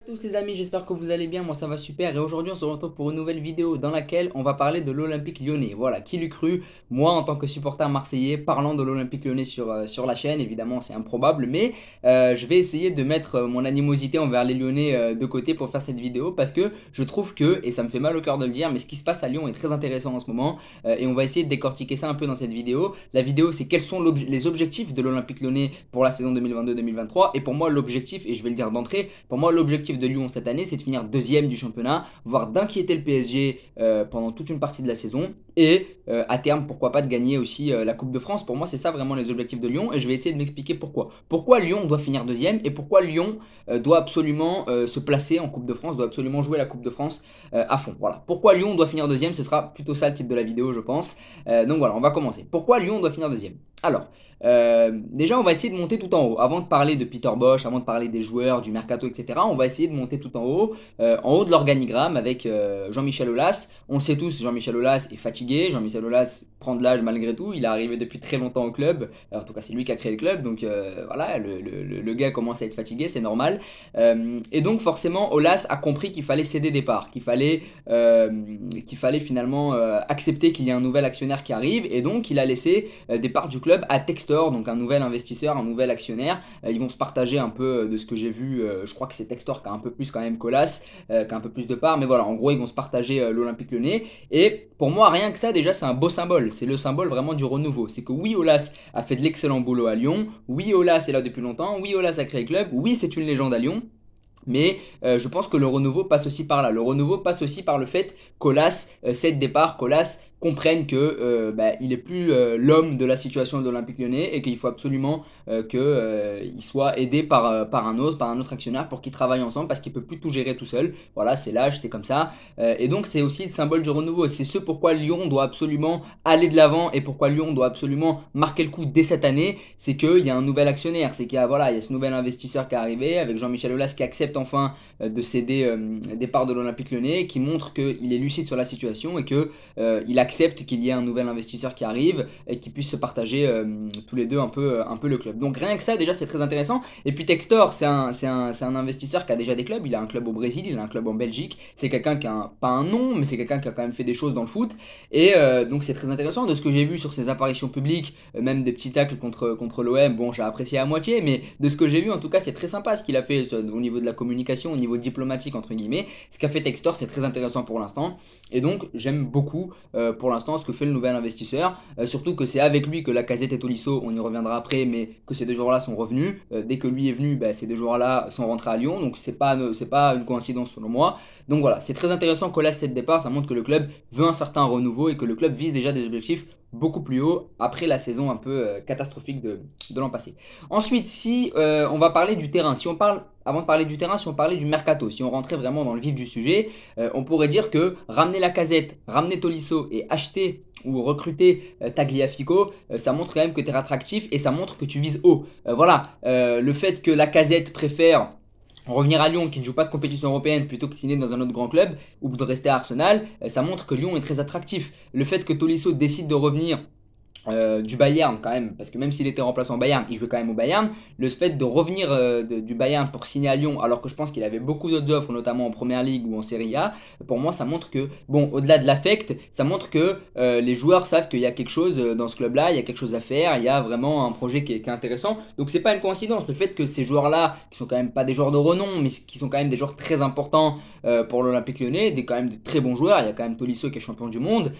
Tous les amis, j'espère que vous allez bien, moi ça va super et aujourd'hui on se retrouve pour une nouvelle vidéo dans laquelle on va parler de l'Olympique Lyonnais. Voilà, qui l'eût cru, moi en tant que supporter marseillais, parlant de l'Olympique Lyonnais sur la chaîne, évidemment c'est improbable, mais je vais essayer de mettre mon animosité envers les Lyonnais de côté pour faire cette vidéo parce que je trouve que, et ça me fait mal au cœur de le dire, mais ce qui se passe à Lyon est très intéressant en ce moment et on va essayer de décortiquer ça un peu dans cette vidéo. La vidéo c'est quels sont les objectifs de l'Olympique Lyonnais pour la saison 2022-2023 et pour moi l'objectif, et je vais le dire d'entrée, pour moi l'objectif de Lyon cette année c'est de finir deuxième du championnat, voire d'inquiéter le PSG pendant toute une partie de la saison et à terme pourquoi pas de gagner aussi la Coupe de France. Pour moi c'est ça vraiment les objectifs de Lyon et je vais essayer de m'expliquer pourquoi. Pourquoi Lyon doit finir deuxième et pourquoi Lyon doit absolument se placer en Coupe de France, doit absolument jouer la Coupe de France à fond. Voilà. Pourquoi Lyon doit finir deuxième, ce sera plutôt ça le titre de la vidéo je pense. Donc voilà, on va commencer. Pourquoi Lyon doit finir deuxième? Alors, déjà on va essayer de monter tout en haut. Avant de parler de Peter Bosch, avant de parler des joueurs, du mercato, etc., on va essayer de monter tout en haut de l'organigramme avec Jean-Michel Aulas. On le sait tous, Jean-Michel Aulas est fatigué. Jean-Michel Aulas prend de l'âge malgré tout. Il est arrivé depuis très longtemps au club. En tout cas, c'est lui qui a créé le club. Donc voilà, le gars commence à être fatigué, c'est normal. Et donc forcément, Aulas a compris qu'il fallait céder des parts, qu'il fallait finalement accepter qu'il y ait un nouvel actionnaire qui arrive. Et donc il a laissé des parts du club à Textor, donc un nouvel investisseur, un nouvel actionnaire. Ils vont se partager un peu de ce que j'ai vu. Je crois que c'est Textor qui a un peu plus quand même qu'Aulas, qui a un peu plus de parts. Mais voilà, en gros, ils vont se partager l'Olympique Lyonnais. Et pour moi, rien que ça, déjà, c'est un beau symbole. C'est le symbole vraiment du renouveau. C'est que oui, Aulas a fait de l'excellent boulot à Lyon. Oui, Aulas est là depuis longtemps. Oui, Aulas a créé le club. Oui, c'est une légende à Lyon. Mais je pense que le renouveau passe aussi par là. Le renouveau passe aussi par le fait qu'Aulas cède des parts, qu'Aulas comprenne que il est plus l'homme de la situation de l'Olympique Lyonnais et qu'il faut absolument qu'il soit aidé par un autre actionnaire pour qu'ils travaillent ensemble parce qu'il peut plus tout gérer tout seul. Voilà, c'est l'âge, c'est comme ça. Et donc c'est aussi le symbole du renouveau. C'est ce pourquoi Lyon doit absolument aller de l'avant et pourquoi Lyon doit absolument marquer le coup dès cette année. C'est qu'il y a un nouvel actionnaire, c'est qu'il y a, voilà, il y a ce nouvel investisseur qui est arrivé avec Jean-Michel Aulas qui accepte enfin de céder des parts de l'Olympique Lyonnais, qui montre qu'il est lucide sur la situation et que il accepte qu'il y ait un nouvel investisseur qui arrive et qu'ils puissent se partager tous les deux un peu le club. Donc rien que ça, déjà, c'est très intéressant. Et puis Textor, c'est un investisseur qui a déjà des clubs. Il a un club au Brésil, il a un club en Belgique. C'est quelqu'un qui a pas un nom, mais c'est quelqu'un qui a quand même fait des choses dans le foot. Et donc c'est très intéressant. De ce que j'ai vu sur ses apparitions publiques, même des petits tacles contre l'OM, bon, j'ai apprécié à moitié, mais de ce que j'ai vu, en tout cas, c'est très sympa ce qu'il a fait au niveau de la communication, au niveau diplomatique, entre guillemets. Ce qu'a fait Textor, c'est très intéressant pour l'instant. Et donc, j'aime beaucoup pour l'instant ce que fait le nouvel investisseur. Surtout que c'est avec lui que Lacazette et Tolisso, on y reviendra après, mais que ces deux joueurs-là sont revenus. Dès que lui est venu, ces deux joueurs-là sont rentrés à Lyon. Donc, c'est pas une coïncidence selon moi. Donc voilà, c'est très intéressant qu'Olas cède départ. Ça montre que le club veut un certain renouveau et que le club vise déjà des objectifs beaucoup plus hauts après la saison un peu catastrophique de l'an passé. Ensuite, si on va parler du terrain, si on parle, avant de parler du terrain, si on parlait du mercato, si on rentrait vraiment dans le vif du sujet, on pourrait dire que ramener Lacazette, ramener Tolisso et acheter ou recruter Tagliafico, ça montre quand même que tu es attractif et ça montre que tu vises haut. Le fait que Lacazette préfère revenir à Lyon qui ne joue pas de compétition européenne plutôt que de signer dans un autre grand club ou de rester à Arsenal, ça montre que Lyon est très attractif. Le fait que Tolisso décide de revenir du Bayern quand même, parce que même s'il était remplaçant au Bayern, il jouait quand même au Bayern. Le fait de revenir du Bayern pour signer à Lyon, alors que je pense qu'il avait beaucoup d'autres offres, notamment en Première Ligue ou en Serie A, pour moi ça montre que, bon, au-delà de l'affect, ça montre que les joueurs savent qu'il y a quelque chose dans ce club-là, il y a quelque chose à faire, il y a vraiment un projet qui est intéressant. Donc c'est pas une coïncidence, le fait que ces joueurs-là, qui sont quand même pas des joueurs de renom, mais qui sont quand même des joueurs très importants pour l'Olympique Lyonnais, quand même de très bons joueurs, il y a quand même Tolisso qui est champion du monde,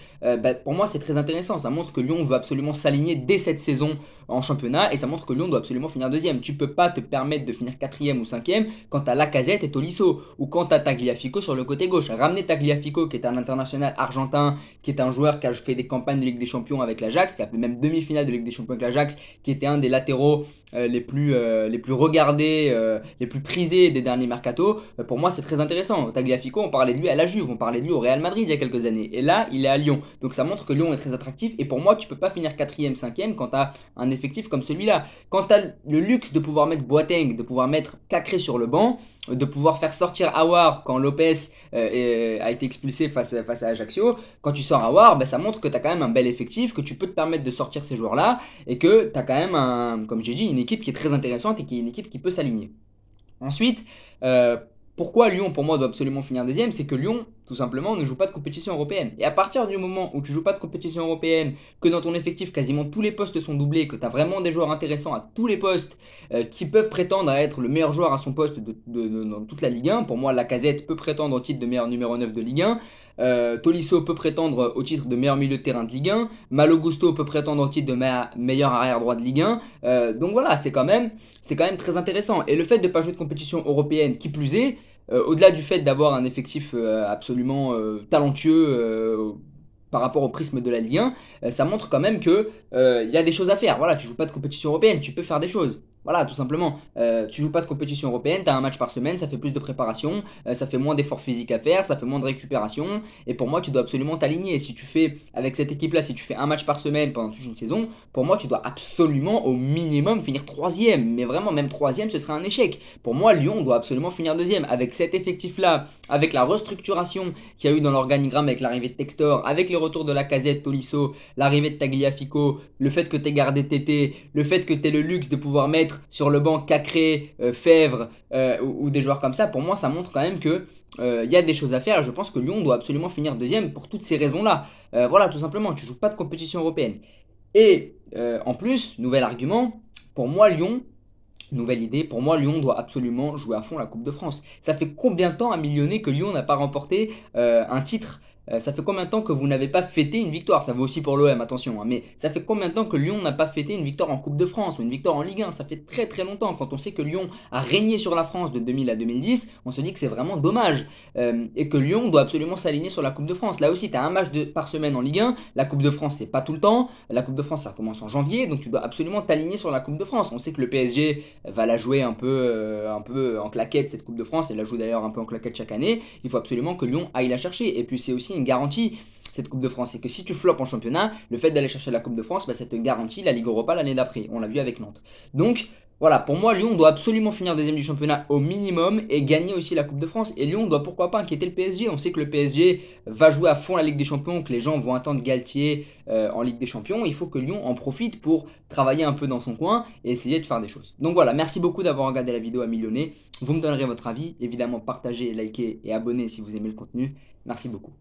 pour moi c'est très intéressant, ça montre que Lyon veut absolument s'aligner dès cette saison en championnat et ça montre que Lyon doit absolument finir deuxième. Tu peux pas te permettre de finir quatrième ou cinquième quand t'as Lacazette et Tolisso ou quand t'as Tagliafico sur le côté gauche. Ramener Tagliafico qui est un international argentin, qui est un joueur qui a fait des campagnes de Ligue des Champions avec l'Ajax, qui a fait même demi-finale de Ligue des Champions avec l'Ajax, qui était un des latéraux les plus regardés, les plus prisés des derniers mercatos. Pour moi, c'est très intéressant. Tagliafico, on parlait de lui à la Juve, on parlait de lui au Real Madrid il y a quelques années. Et là, il est à Lyon. Donc ça montre que Lyon est très attractif. Et pour moi, tu peux pas finir quatrième, cinquième quand tu as un effectif comme celui-là. Quand tu as le luxe de pouvoir mettre Boateng, de pouvoir mettre Cacré sur le banc, de pouvoir faire sortir Aouar quand Lopez a été expulsé face à Ajaccio, quand tu sors Aouar, ça montre que tu as quand même un bel effectif, que tu peux te permettre de sortir ces joueurs-là et que tu as quand même, comme j'ai dit, une équipe qui est très intéressante et qui est une équipe qui peut s'aligner. Ensuite, Pourquoi Lyon, pour moi, doit absolument finir deuxième? C'est que Lyon, tout simplement, ne joue pas de compétition européenne. Et à partir du moment où tu joues pas de compétition européenne, que dans ton effectif, quasiment tous les postes sont doublés, que tu as vraiment des joueurs intéressants à tous les postes, qui peuvent prétendre à être le meilleur joueur à son poste dans toute la Ligue 1. Pour moi, Lacazette peut prétendre au titre de meilleur numéro 9 de Ligue 1. Tolisso peut prétendre au titre de meilleur milieu de terrain de Ligue 1. Malo Gusto peut prétendre au titre de meilleur arrière droit de Ligue 1. Donc voilà, c'est quand même très intéressant. Et le fait de ne pas jouer de compétition européenne, qui plus est, au-delà du fait d'avoir un effectif absolument talentueux par rapport au prisme de la Ligue 1, ça montre quand même que il y a des choses à faire. Voilà, tu joues pas de compétition européenne, tu peux faire des choses. Voilà, tout simplement. Tu joues pas de compétition européenne, tu as un match par semaine, ça fait plus de préparation, ça fait moins d'efforts physiques à faire, ça fait moins de récupération. Et pour moi, tu dois absolument t'aligner. Si tu fais, avec cette équipe-là, si tu fais un match par semaine pendant toute une saison, pour moi, tu dois absolument, au minimum, finir troisième. Mais vraiment, même troisième, ce serait un échec. Pour moi, Lyon doit absolument finir deuxième. Avec cet effectif-là, avec la restructuration qu'il y a eu dans l'organigramme, avec l'arrivée de Textor, avec les retours de Lacazette, Tolisso, l'arrivée de Tagliafico, le fait que tu aies gardé Tété, le fait que tu aies le luxe de pouvoir mettre sur le banc Cacré, Fèvre ou des joueurs comme ça, pour moi ça montre quand même que il y a des choses à faire et je pense que Lyon doit absolument finir deuxième pour toutes ces raisons-là. Voilà, tout simplement, tu joues pas de compétition européenne. Et en plus, nouvel argument, pour moi Lyon, nouvelle idée, pour moi Lyon doit absolument jouer à fond la Coupe de France. Ça fait combien de temps, un millionnaire, que Lyon n'a pas remporté un titre? Ça fait combien de temps que vous n'avez pas fêté une victoire? Ça vaut aussi pour l'OM, attention, hein, mais ça fait combien de temps que Lyon n'a pas fêté une victoire en Coupe de France ou une victoire en Ligue 1? Ça fait très très longtemps. Quand on sait que Lyon a régné sur la France de 2000 à 2010, on se dit que c'est vraiment dommage. Et que Lyon doit absolument s'aligner sur la Coupe de France. Là aussi, tu as un match par semaine en Ligue 1. La Coupe de France, c'est pas tout le temps. La Coupe de France, ça commence en janvier, donc tu dois absolument t'aligner sur la Coupe de France. On sait que le PSG va la jouer un peu en claquette, cette Coupe de France. Elle la joue d'ailleurs un peu en claquette chaque année. Il faut absolument que Lyon aille la chercher. Et puis c'est aussi une garantie, cette Coupe de France, c'est que si tu floppes en championnat, le fait d'aller chercher la Coupe de France, bah, ça te garantit la Ligue Europa l'année d'après. On l'a vu avec Nantes. Donc voilà, pour moi, Lyon doit absolument finir deuxième du championnat au minimum et gagner aussi la Coupe de France. Et Lyon doit pourquoi pas inquiéter le PSG. On sait que le PSG va jouer à fond la Ligue des Champions, que les gens vont attendre Galtier en Ligue des Champions. Il faut que Lyon en profite pour travailler un peu dans son coin et essayer de faire des choses. Donc voilà, merci beaucoup d'avoir regardé la vidéo à millionner. Vous me donnerez votre avis. Évidemment, partagez, likez et abonnez si vous aimez le contenu. Merci beaucoup.